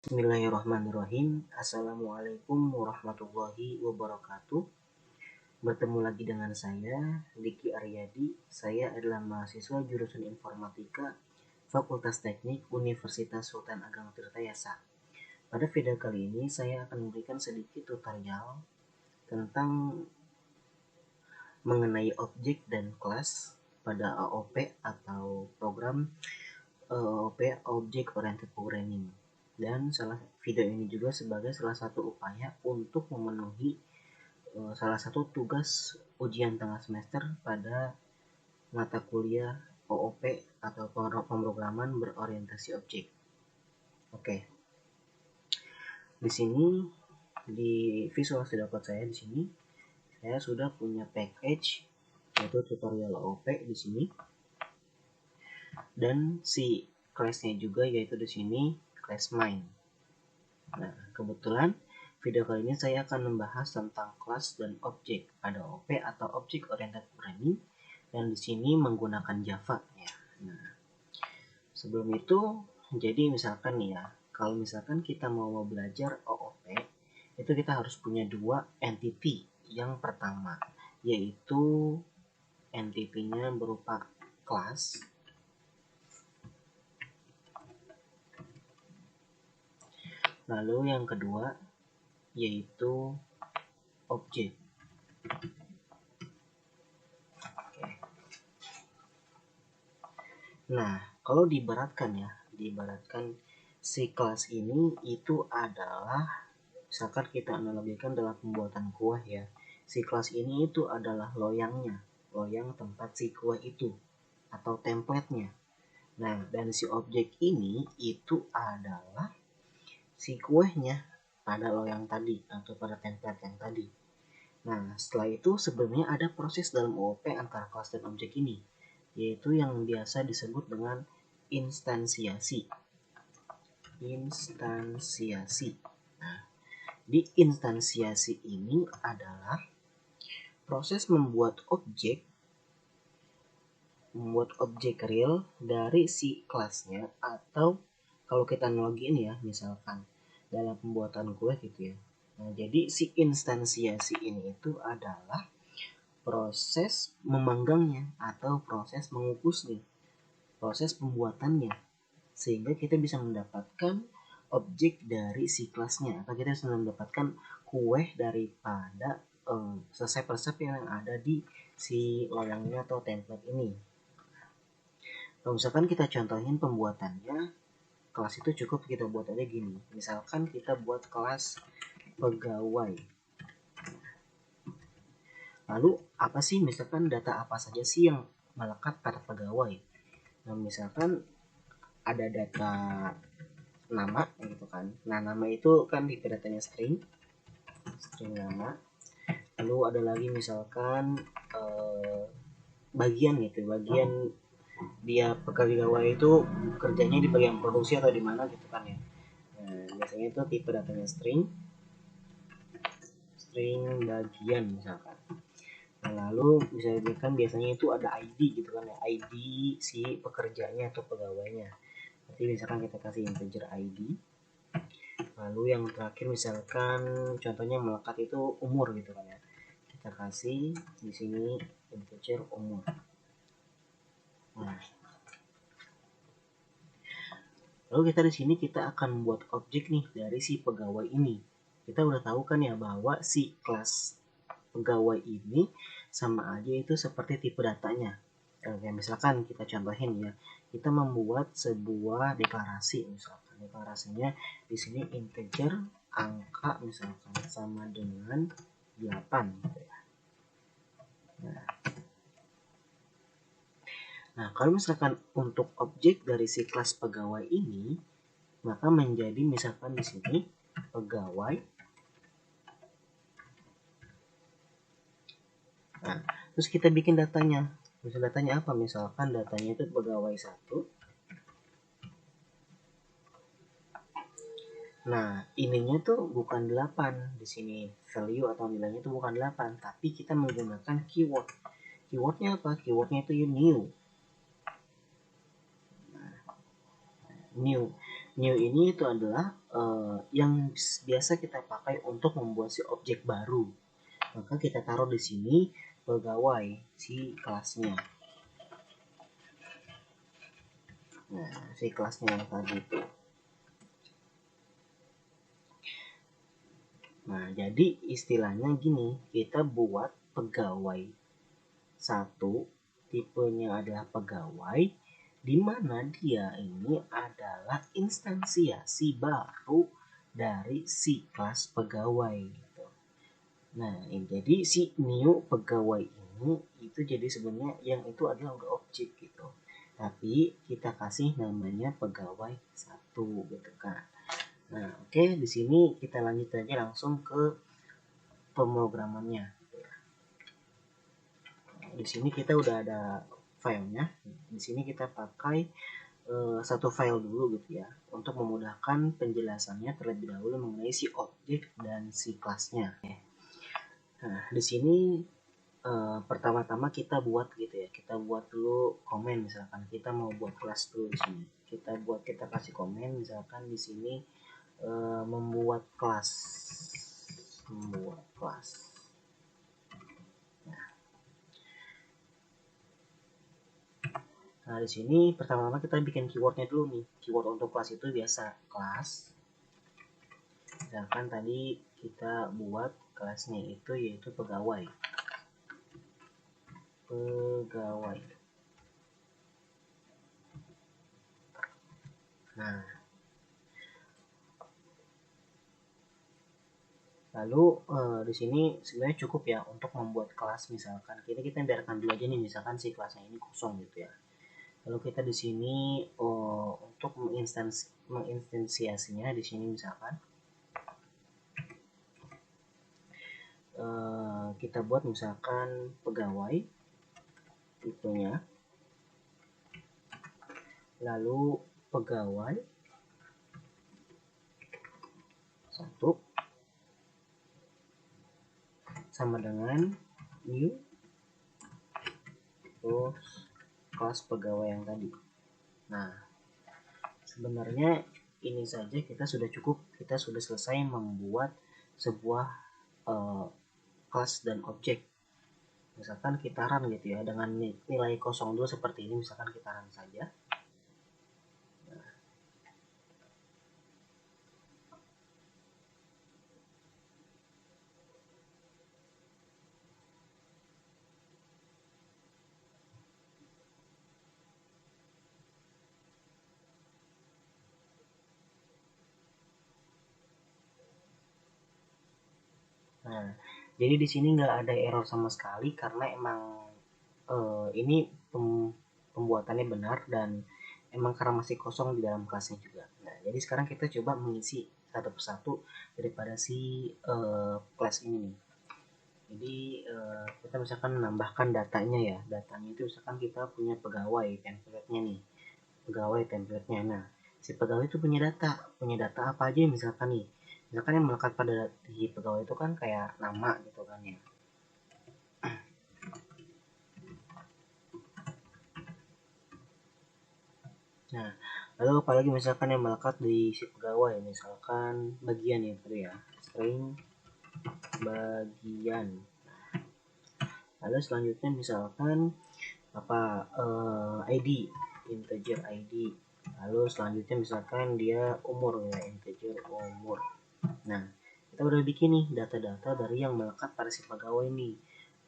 Bismillahirrahmanirrahim. Assalamualaikum warahmatullahi wabarakatuh. Bertemu lagi dengan saya, Diki Aryadi. Saya adalah mahasiswa jurusan Informatika Fakultas Teknik Universitas Sultan Ageng Tirtayasa. Pada video kali ini saya akan memberikan sedikit tutorial tentang mengenai objek dan kelas pada AOP atau program AOP Object Oriented Programming. Dan video ini juga sebagai salah satu upaya untuk memenuhi salah satu tugas ujian tengah semester pada mata kuliah OOP atau pemrograman berorientasi objek. Oke. Di sini di visual dapat saya di sini saya sudah punya package yaitu tutorial OOP di sini. Dan si class-nya juga yaitu di sini class main. Nah, kebetulan video kali ini saya akan membahas tentang kelas dan objek pada OOP atau Object Oriented Programming dan di sini menggunakan Java ya. Nah, sebelum itu jadi misalkan nih ya, kalau misalkan kita mau belajar OOP itu kita harus punya dua entity. Yang pertama yaitu entity-nya berupa kelas. Lalu yang kedua yaitu objek. Nah, kalau diibaratkan si kelas ini itu adalah, misalkan kita analogikan dalam pembuatan kue ya, si kelas ini itu adalah loyangnya, loyang tempat si kue itu atau template-nya. Nah, dan si objek ini itu adalah si kuenya pada loyang tadi atau pada template yang tadi. Nah, setelah itu sebenarnya ada proses dalam OOP antara kelas dan objek ini, yaitu yang biasa disebut dengan instansiasi. Nah, di instansiasi ini adalah proses membuat objek real dari si kelasnya, atau kalau kita analogiin ya, misalkan dalam pembuatan kue gitu ya. Nah, jadi si instansiasi ini itu adalah proses memanggangnya atau proses mengukusnya, proses pembuatannya, sehingga kita bisa mendapatkan objek dari si kelasnya, atau kita bisa mendapatkan kue daripada resep-resep yang ada di si loyangnya atau template ini. Kalau misalkan kita contohin pembuatannya, kelas itu cukup kita buat aja gini. Misalkan kita buat kelas pegawai. Lalu apa sih, misalkan data apa saja sih yang melekat pada pegawai? Nah, misalkan ada data nama gitu kan. Nah, nama itu kan tipe datanya string nama. Lalu ada lagi misalkan bagian gitu, bagian dia pegawai itu kerjanya di bagian produksi atau di mana gitu kan ya. Nah, biasanya itu tipe datanya string bagian misalkan. Nah, lalu bisa diberikan biasanya itu ada ID gitu kan ya, ID si pekerjanya atau pegawainya. Nanti misalkan kita kasih integer ID. Lalu yang terakhir misalkan contohnya melekat itu umur gitu kan ya. Kita kasih di sini integer umur. Nah, lalu kita di sini kita akan membuat objek nih dari si pegawai ini. Kita udah tahu kan ya bahwa si kelas pegawai ini sama aja itu seperti tipe datanya. Ya, misalkan kita contohin ya, kita membuat sebuah deklarasi, misalkan deklarasinya di sini integer angka misalkan sama dengan 8 gitu ya. Nah, kalau misalkan untuk objek dari si kelas pegawai ini, maka menjadi misalkan di sini pegawai. Nah, terus kita bikin datanya. Misal datanya apa? Misalkan datanya itu pegawai 1. Nah, ininya tuh bukan 8. Di sini value atau nilainya itu bukan 8, tapi kita menggunakan keyword. Keywordnya apa? Keywordnya itu new. New ini itu adalah yang biasa kita pakai untuk membuat si objek baru. Maka kita taruh di sini pegawai si kelasnya. Nah, si kelasnya yang tadi itu. Nah, jadi istilahnya gini, kita buat pegawai satu, tipenya adalah pegawai, di mana dia ini adalah instansiasi baru dari si kelas pegawai gitu. Nah, jadi si new pegawai ini itu jadi sebenarnya yang itu adalah udah objek gitu. Tapi kita kasih namanya pegawai satu gitu kan. Nah, oke, di sini kita lanjut aja langsung ke pemrogramannya. Di sini kita udah ada filenya. Di sini kita pakai satu file dulu gitu ya, untuk memudahkan penjelasannya terlebih dahulu mengenai si objek dan si kelasnya. Nah, di sini pertama-tama kita buat gitu ya, kita buat dulu komen. Misalkan kita mau buat kelas dulu di sini, kita kasih komen misalkan di sini membuat kelas. Nah, di sini pertama-tama kita bikin keywordnya dulu nih. Keyword untuk kelas itu biasa kelas. Misalkan tadi kita buat kelasnya itu yaitu pegawai. Nah, lalu di sini sebenarnya cukup ya untuk membuat kelas. Misalkan kita biarkan dulu aja nih, misalkan si kelasnya ini kosong gitu ya. Lalu kita di sini untuk menginstansiasinya di sini misalkan kita buat misalkan pegawai tipenya, lalu pegawai satu sama dengan new terus kelas pegawai yang tadi. Nah, sebenarnya ini saja kita sudah cukup, kita sudah selesai membuat sebuah kelas dan objek. Misalkan kita run gitu ya, dengan nilai kosong dulu seperti ini, misalkan kita run saja. Nah, jadi di sini nggak ada error sama sekali karena emang ini pembuatannya benar dan emang karena masih kosong di dalam kelasnya juga. Nah, jadi sekarang kita coba mengisi satu persatu daripada si kelas ini. Jadi kita misalkan menambahkan datanya ya. Datanya itu misalkan kita punya pegawai template-nya nih. Pegawai template-nya. Nah, si pegawai itu punya data. Punya data apa aja misalkan nih. Misalkan yang melekat pada di pegawai itu kan kayak nama gitu kan ya. Nah, lalu apalagi misalkan yang melekat di si pegawai, misalkan bagian itu ya, string bagian. Lalu selanjutnya misalkan apa ID, integer ID. Lalu selanjutnya misalkan dia umur ya, integer umur. Nah, kita udah bikin nih data-data dari yang melekat pada si pegawai nih.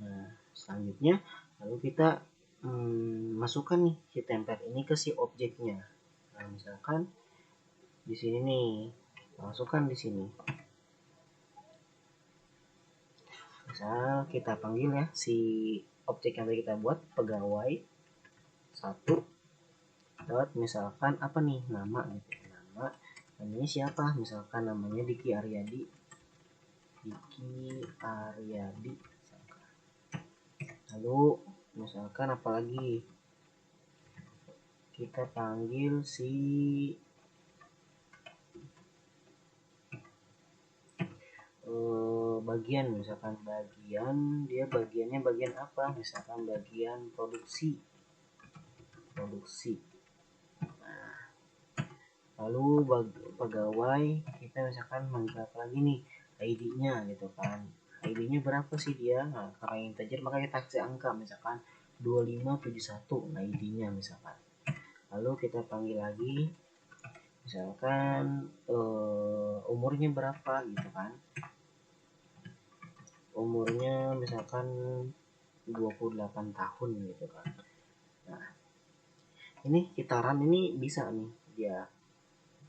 Nah, selanjutnya lalu kita masukkan nih si template ini ke si objeknya. Nah, misalkan di sini nih, masukkan di sini. Misal kita panggil ya si objek yang tadi kita buat pegawai satu dot misalkan apa nih nama gitu, namanya siapa, misalkan namanya Diki Aryadi misalkan. Lalu misalkan apalagi kita panggil si bagian, misalkan bagian dia bagiannya bagian apa, misalkan bagian produksi. Nah, Lalu pegawai kita misalkan manggil apa lagi nih, ID-nya gitu kan. ID-nya berapa sih dia? Nah, karena integer maka kita kasih angka misalkan 2571, nah ID-nya misalkan. Lalu kita panggil lagi misalkan umurnya berapa gitu kan. Umurnya misalkan 28 tahun gitu kan. Nah, ini kita run, ini bisa nih dia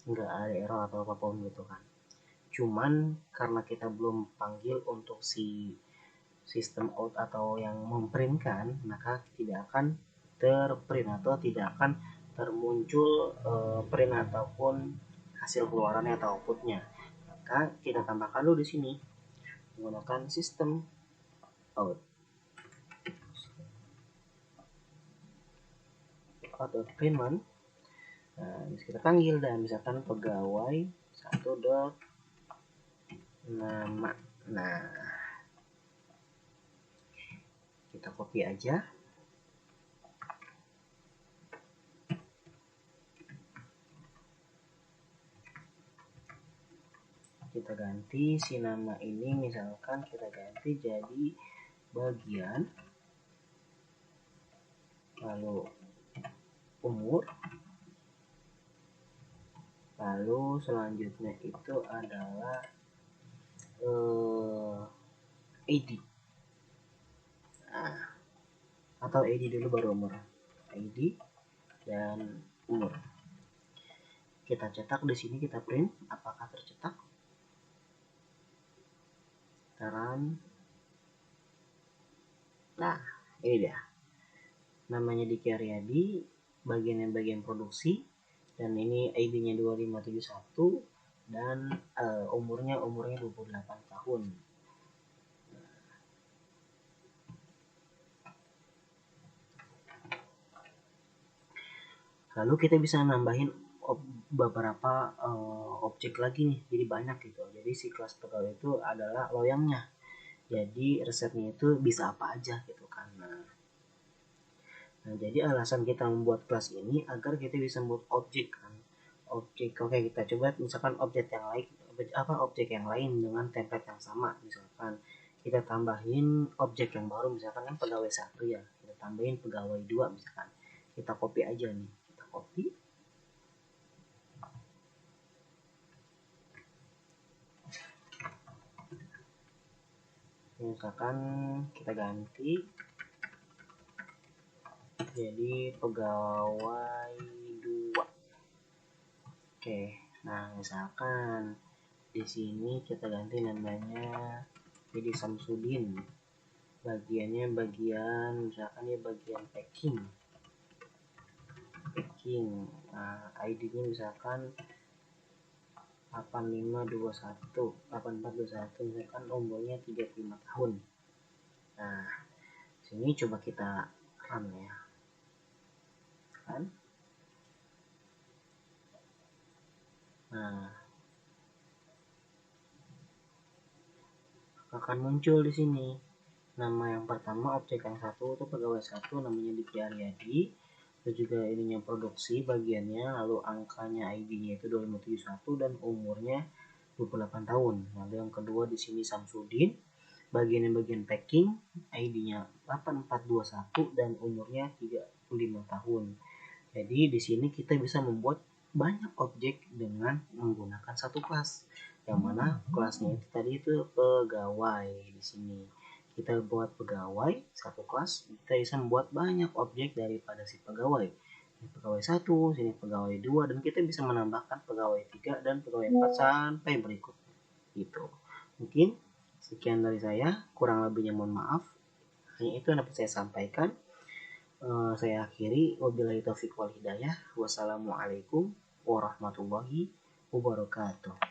nggak ada error atau apapun gitu kan. Cuman karena kita belum panggil untuk si sistem out atau yang memprintkan, maka tidak akan terprint atau tidak akan termuncul print ataupun hasil keluarannya atau outputnya. Maka kita tambahkan dulu di sini menggunakan sistem out printman. Nah, kita panggil dan misalkan pegawai 1 dot nama. Nah, kita copy aja. Kita ganti si nama ini, misalkan kita ganti jadi bagian, lalu umur, lalu selanjutnya itu adalah ID. Nah, atau ID dulu baru umur. ID dan umur. Kita cetak di sini, kita print apakah tercetak. Sekarang, nah ini dia. Namanya Diki Aryadi, bagian produksi, dan ini ID-nya 2571 dan umurnya 28 tahun. Lalu kita bisa nambahin beberapa objek lagi nih, jadi banyak gitu. Jadi si kelas pegawai itu adalah loyangnya. Jadi resepnya itu bisa apa aja gitu kan. Nah, jadi alasan kita membuat kelas ini agar kita bisa membuat objek kan. Objek, oke, kita coba misalkan objek yang lain dengan template yang sama. Misalkan kita tambahin objek yang baru, misalkan kan pegawai 1 ya, kita tambahin pegawai 2 misalkan. Kita copy aja nih, kita copy. Misalkan kita ganti jadi pegawai 2. Oke, nah misalkan di sini kita ganti namanya jadi Samsudin. Bagiannya misalkan ya bagian packing. Nah, ID-nya misalkan 8421, misalkan umurnya 35 tahun. Nah, sini coba kita run ya. Kan? Nah, akan muncul di sini nama yang pertama, objek yang satu itu pegawai 1 namanya Diki Aryadi, terus juga ininya produksi bagiannya, lalu angkanya ID-nya itu 2571 dan umurnya 28 tahun. Lalu yang kedua di sini Samsudin, bagian packing, ID-nya 8421 dan umurnya 35 tahun. Jadi di sini kita bisa membuat banyak objek dengan menggunakan satu kelas. Yang mana kelasnya itu tadi itu pegawai. Di sini kita buat pegawai satu kelas, kita bisa membuat banyak objek daripada si pegawai. Ini pegawai 1, sini pegawai 2, dan kita bisa menambahkan pegawai 3 dan pegawai 4 sampai berikutnya. Gitu. Mungkin sekian dari saya, kurang lebihnya mohon maaf. Hanya itu yang dapat saya sampaikan. Saya akhiri, wabillahi taufiq wal hidayah. Wassalamualaikum warahmatullahi wabarakatuh.